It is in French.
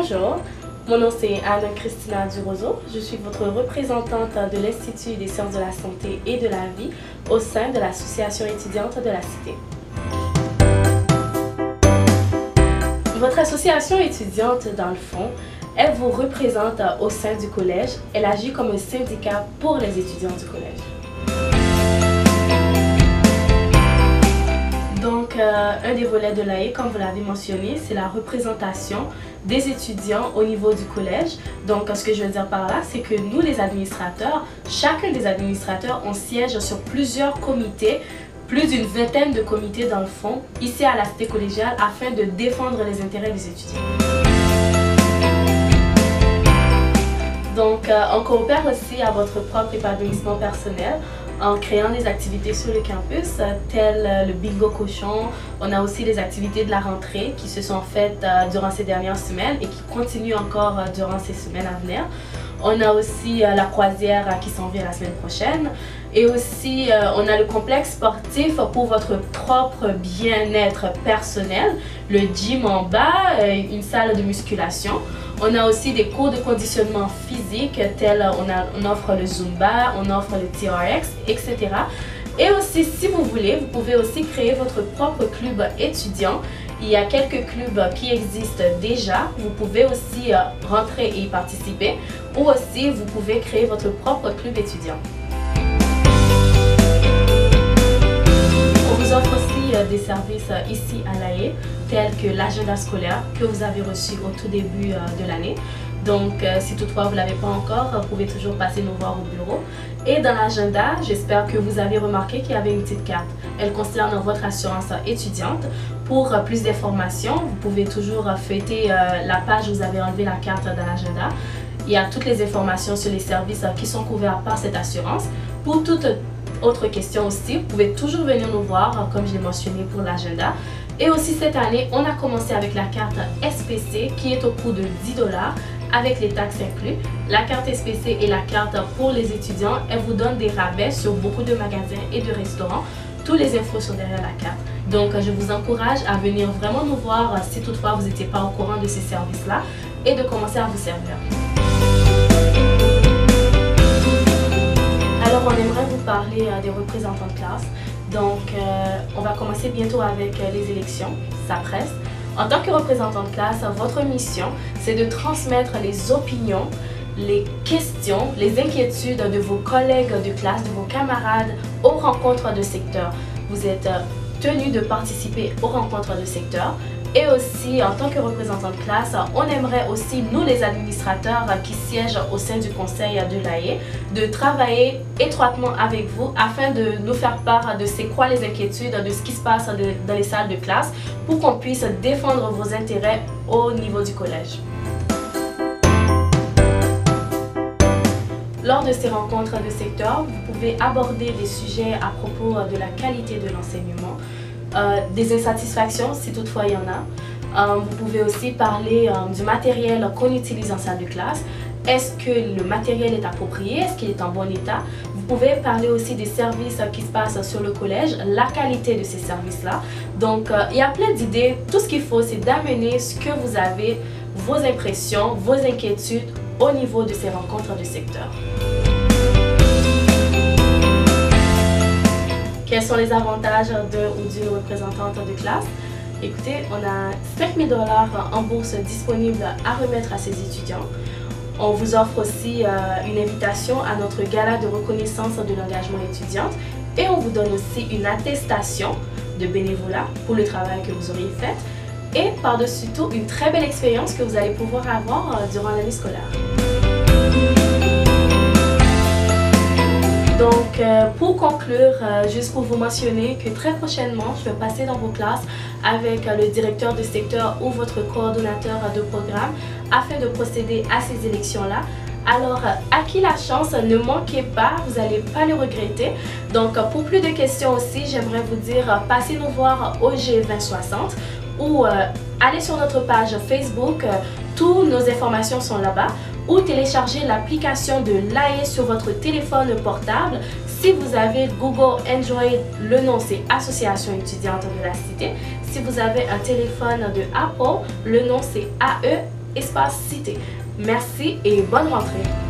Bonjour, mon nom c'est Anne-Christina Durozo. Je suis votre représentante de l'Institut des sciences de la santé et de la vie au sein de l'association étudiante de la Cité. Votre association étudiante, dans le fond, elle vous représente au sein du collège. Elle agit comme un syndicat pour les étudiants du collège. Donc, un des volets de l'AE, comme vous l'avez mentionné, c'est la représentation des étudiants au niveau du collège. Donc, ce que je veux dire par là, c'est que nous, les administrateurs, chacun des administrateurs, on siège sur plusieurs comités, plus d'une vingtaine de comités dans le fond, ici à la cité collégiale, afin de défendre les intérêts des étudiants. Donc, on coopère aussi à votre propre épanouissement personnel en créant des activités sur le campus, telles le bingo cochon. On a aussi les activités de la rentrée qui se sont faites durant ces dernières semaines et qui continuent encore durant ces semaines à venir. On a aussi la croisière qui s'en vient la semaine prochaine. Et aussi, on a le complexe sportif pour votre propre bien-être personnel, le gym en bas, une salle de musculation. On a aussi des cours de conditionnement physique, tels on offre le Zumba, on offre le TRX, etc. Et aussi, si vous voulez, vous pouvez aussi créer votre propre club étudiant. Il y a quelques clubs qui existent déjà. Vous pouvez aussi rentrer et y participer. Ou aussi, vous pouvez créer votre propre club étudiant. On vous offre aussi des services ici à l'AE, tels que l'agenda scolaire que vous avez reçu au tout début de l'année. Donc, si toutefois vous ne l'avez pas encore, vous pouvez toujours passer nous voir au bureau. Et dans l'agenda, j'espère que vous avez remarqué qu'il y avait une petite carte. Elle concerne votre assurance étudiante. Pour plus d'informations, vous pouvez toujours feuilleter la page où vous avez enlevé la carte dans l'agenda. Il y a toutes les informations sur les services qui sont couverts par cette assurance. Pour toute autre question aussi, vous pouvez toujours venir nous voir, comme je l'ai mentionné pour l'agenda. Et aussi cette année, on a commencé avec la carte SPC qui est au coût de 10 $ avec les taxes inclus. La carte SPC est la carte pour les étudiants. Elle vous donne des rabais sur beaucoup de magasins et de restaurants. Toutes les infos sont derrière la carte. Donc, je vous encourage à venir vraiment nous voir si toutefois vous n'étiez pas au courant de ces services-là et de commencer à vous servir. Alors, on aimerait vous parler des représentants de classe. Donc, on va commencer bientôt avec les élections. Ça presse. En tant que représentant de classe, votre mission, c'est de transmettre les opinions, les questions, les inquiétudes de vos collègues de classe, de vos camarades aux rencontres de secteur. Vous êtes tenu de participer aux rencontres de secteur. Et aussi, en tant que représentant de classe, on aimerait aussi, nous les administrateurs qui siègent au sein du conseil de l'AE, de travailler étroitement avec vous afin de nous faire part de c'est quoi les inquiétudes, de ce qui se passe dans les salles de classe pour qu'on puisse défendre vos intérêts au niveau du collège. Lors de ces rencontres de secteur, vous pouvez aborder des sujets à propos de la qualité de l'enseignement, des insatisfactions si toutefois il y en a. Vous pouvez aussi parler du matériel qu'on utilise en salle de classe. Est-ce que le matériel est approprié? Est-ce qu'il est en bon état? Vous pouvez parler aussi des services qui se passent sur le collège, la qualité de ces services-là. Donc, il y a plein d'idées. Tout ce qu'il faut, c'est d'amener ce que vous avez, vos impressions, vos inquiétudes au niveau de ces rencontres de secteur. Quels sont les avantages d'un ou d'une représentante de classe? Écoutez, on a 5 000 $ en bourse disponible à remettre à ces étudiants. On vous offre aussi une invitation à notre gala de reconnaissance de l'engagement étudiante et on vous donne aussi une attestation de bénévolat pour le travail que vous auriez fait et par-dessus tout une très belle expérience que vous allez pouvoir avoir durant l'année scolaire. Donc, pour conclure, juste pour vous mentionner que très prochainement, je vais passer dans vos classes avec le directeur de secteur ou votre coordonnateur de programme afin de procéder à ces élections-là. Alors, à qui la chance, ne manquez pas, vous n'allez pas le regretter. Donc, pour plus de questions aussi, j'aimerais vous dire, passez nous voir au G2060 ou allez sur notre page Facebook, toutes nos informations sont là-bas. Ou télécharger l'application de l'AE sur votre téléphone portable. Si vous avez Google Android, le nom c'est Association étudiante de la Cité. Si vous avez un téléphone de Apple, le nom c'est AE Espace Cité. Merci et bonne rentrée.